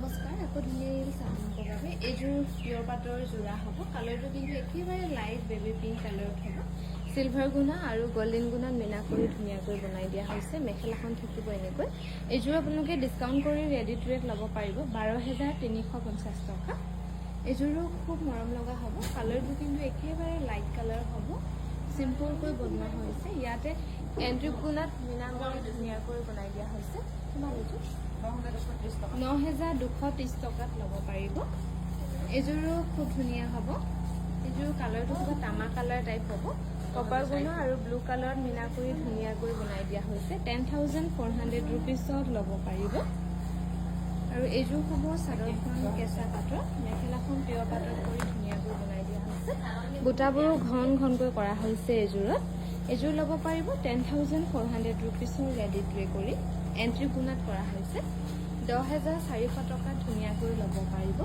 নমস্কাৰ আকৌ ধুনীয়া চাহৰ বাবে এইযোৰ পিয়ৰ পাটৰ যোৰা হ'ব কালাৰটো কিন্তু একেবাৰে লাইট বেবি পিংক কালাৰত হ'ব সিলভাৰ গুণা আৰু গোল্ডেন গুণাত মিনা কৰি ধুনীয়াকৈ বনাই দিয়া হৈছে মেখেলাখন থাকিব এনেকৈ এইযোৰ আপোনালোকে ডিসকাউন্ট কৰি ৰেডি টু ৰেট ল'ব পাৰিব 12350 টকা এইযোৰো খুব মৰম লগা হ'ব কালাৰটো কিন্তু একেবাৰে লাইট কালাৰ হ'ব সিম্পল কৈ বনোৱা হৈছে ইয়াতে এন্ট্ৰি গুণাত মিনা কৰি ধুনীয়াকৈ বনাই দিয়া হৈছে কিমান এইটো 9230 টকাত ল'ব পাৰিব এযোৰো খুব ধুনীয়া হ'ব এযোৰ কালাৰটো খুব তামা কালাৰ টাইপ হ'ব কপাৰ গুণা আৰু ব্লু কালাৰত মিনা কৰি ধুনীয়াকৈ বনাই দিয়া হৈছে 10400 ৰুপিছত ল'ব পাৰিব আৰু এযোৰ হ'ব চাদৰখন কেঁচা পাটৰ মেখেলাখন পিয়ৰ পাটৰ কৰি ধুনীয়াকৈ বনাই দিয়া হৈছে বুটাবোৰো ঘন ঘনকৈ কৰা হৈছে এযোৰত এযোৰ ল'ব পাৰিব 10400 ৰুপিছৰ ৰেডি টু কৰি এন্ট্ৰি গুণাত কৰা হৈছে 10400 টকাত ধুনীয়াকৈ ল'ব পাৰিব